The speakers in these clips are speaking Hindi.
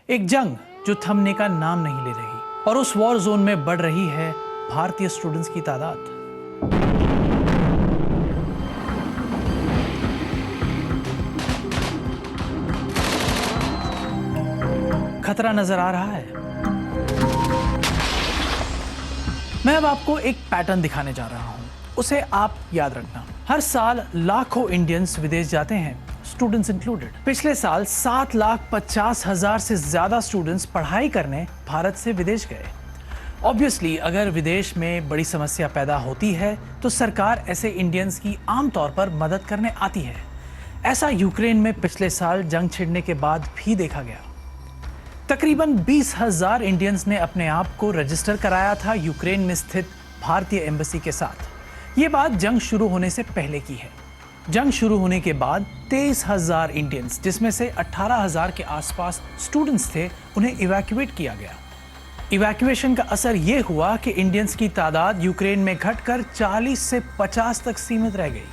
एक जंग जो थमने का नाम नहीं ले रही और उस वॉर जोन में बढ़ रही है भारतीय स्टूडेंट्स की तादाद। खतरा नजर आ रहा है। मैं अब आपको एक पैटर्न दिखाने जा रहा हूं, उसे आप याद रखना। हर साल लाखों इंडियंस विदेश जाते हैं, स्टूडेंट्स इंक्लूडेड। पिछले साल 7,50,000 से ज्यादा स्टूडेंट्स पढ़ाई करने भारत से विदेश गए। ऑब्वियसली अगर विदेश में बड़ी समस्या पैदा होती है तो सरकार ऐसे इंडियंस की आमतौर पर मदद करने आती है। ऐसा यूक्रेन में पिछले साल जंग छिड़ने के बाद भी देखा गया। तकरीबन 20,000 इंडियंस ने अपने आप को रजिस्टर कराया था यूक्रेन में स्थित भारतीय एम्बेसी के साथ। ये बात जंग शुरू होने से पहले की है। जंग शुरू होने के बाद 23,000 इंडियंस, जिसमें से 18,000 के आसपास स्टूडेंट्स थे, उन्हें इवैक्यूएट किया गया। इवैक्यूएशन का असर ये हुआ कि इंडियंस की तादाद यूक्रेन में घटकर 40 से 50 तक सीमित रह गई।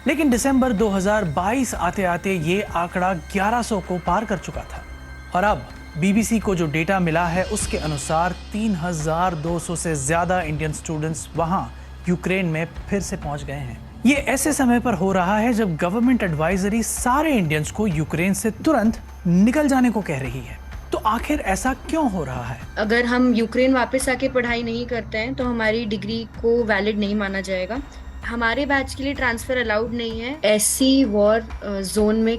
लेकिन दिसंबर 2022 आते आते ये आंकड़ा 1100 को पार कर चुका था और अब बीबीसी को जो डेटा मिला है उसके अनुसार 3,200 से ज्यादा इंडियन स्टूडेंट्स वहां यूक्रेन में फिर से पहुंच गए हैं। ये ऐसे समय पर हो रहा है जब गवर्नमेंट एडवाइजरी सारे इंडियंस को यूक्रेन से तुरंत निकल जाने को कह रही है। तो आखिर ऐसा क्यों हो रहा है? अगर हम यूक्रेन वापस आके पढ़ाई नहीं करते हैं तो हमारी डिग्री को वैलिड नहीं माना जाएगा। हमारे बैच के लिए ट्रांसफर अलाउड नहीं है। ऐसी वॉर जोन में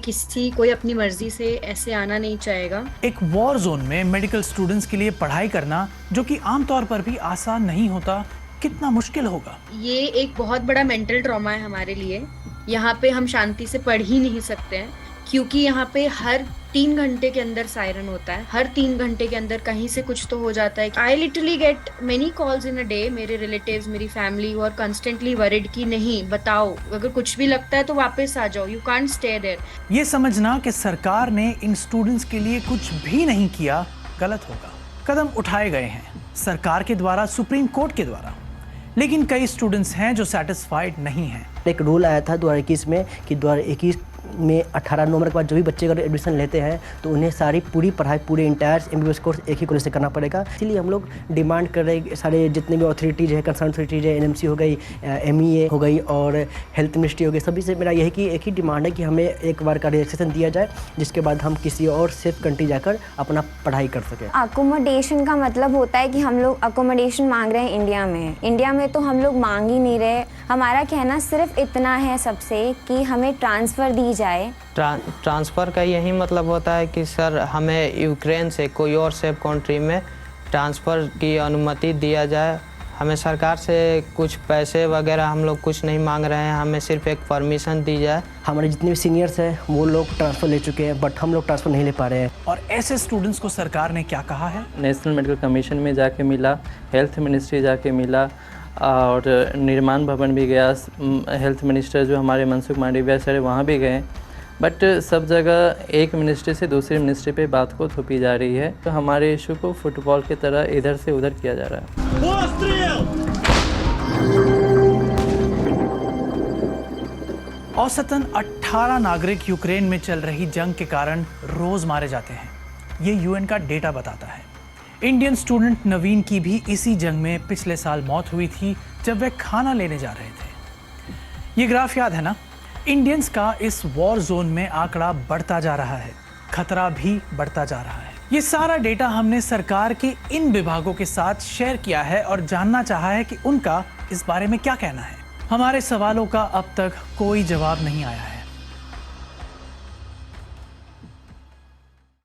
कोई अपनी मर्जी से ऐसे आना नहीं चाहेगा। एक वॉर जोन में मेडिकल स्टूडेंट्स के लिए पढ़ाई करना, जो कि आमतौर पर भी आसान नहीं होता, कितना मुश्किल होगा। ये एक बहुत बड़ा मेंटल ट्रॉमा है हमारे लिए। यहाँ पे हम शांति से पढ़ ही नहीं सकते हैं क्योंकि यहाँ पे हर 3 घंटे के अंदर सायरन होता है। हर 3 घंटे के अंदर कहीं से कुछ तो हो जाता है। I literally get many calls in a day. मेरे रिलेटिव्स, मेरी फैमिली और कंस्टेंटली वरिड कि नहीं, बताओ अगर कुछ भी लगता है तो वापस आ जाओ, यू कांट स्टे देयर। ये समझना कि सरकार ने इन स्टूडेंट्स के लिए कुछ भी नहीं किया गलत होगा। कदम उठाए गए हैं सरकार के द्वारा, सुप्रीम कोर्ट के द्वारा, लेकिन कई स्टूडेंट्स हैं जो सेटिस्फाइड नहीं हैं। एक रूल आया था 2021 में कि 2021 में 18 नवंबर के बाद जो भी बच्चे अगर एडमिशन लेते हैं तो उन्हें सारी पूरी पढ़ाई, पूरे इंटायर एमबीबीएस कोर्स एक ही कॉलेज से करना पड़ेगा। इसीलिए हम लोग डिमांड कर रहे हैं, सारे जितने भी अथॉरिटीज़ है, कंसर्न अथॉरिटीज़ है, एनएमसी हो गई, एमईए हो गई और हेल्थ मिनिस्ट्री हो गई, सभी से मेरा यही कि एक ही डिमांड है कि हमें एक बार का रिलैक्सेशन दिया जाए, जिसके बाद हम किसी और सेफ कंट्री जाकर अपना पढ़ाई कर सकें। अकोमोडेशन का मतलब होता है कि हम लोग अकोमोडेशन मांग रहे हैं इंडिया में तो हम लोग मांग ही नहीं रहे। हमारा कहना सिर्फ इतना है सबसे कि हमें ट्रांसफ़र दी जाए। ट्रांसफ़र का यही मतलब होता है कि सर हमें यूक्रेन से कोई और सेफ कंट्री में ट्रांसफ़र की अनुमति दिया जाए। हमें सरकार से कुछ पैसे वगैरह हम लोग कुछ नहीं मांग रहे हैं, हमें सिर्फ एक परमिशन दी जाए। हमारे जितने भी सीनियर्स हैं वो लोग ट्रांसफ़र ले चुके हैं, बट हम लोग ट्रांसफ़र नहीं ले पा रहे हैं। और ऐसे स्टूडेंट्स को सरकार ने क्या कहा है? नेशनल मेडिकल कमीशन में जाके मिला, हेल्थ मिनिस्ट्री जाके मिला और निर्माण भवन भी गया। हेल्थ मिनिस्टर जो हमारे मनसुख मांडविया सर वहाँ भी गए, बट सब जगह एक मिनिस्ट्री से दूसरी मिनिस्ट्री पे बात को थोपी जा रही है। तो हमारे इशू को फुटबॉल की तरह इधर से उधर किया जा रहा है। औसतन 18 नागरिक यूक्रेन में चल रही जंग के कारण रोज मारे जाते हैं, ये यूएन का डेटा बताता है। इंडियन स्टूडेंट नवीन की भी इसी जंग में पिछले साल मौत हुई थी जब वे खाना लेने जा रहे थे। ये ग्राफ याद है ना? इंडियंस का इस वॉर जोन में आंकड़ा बढ़ता जा रहा है, खतरा भी बढ़ता जा रहा है। ये सारा डेटा हमने सरकार के इन विभागों के साथ शेयर किया है और जानना चाहा है कि उनका इस बारे में क्या कहना है। हमारे सवालों का अब तक कोई जवाब नहीं आया है।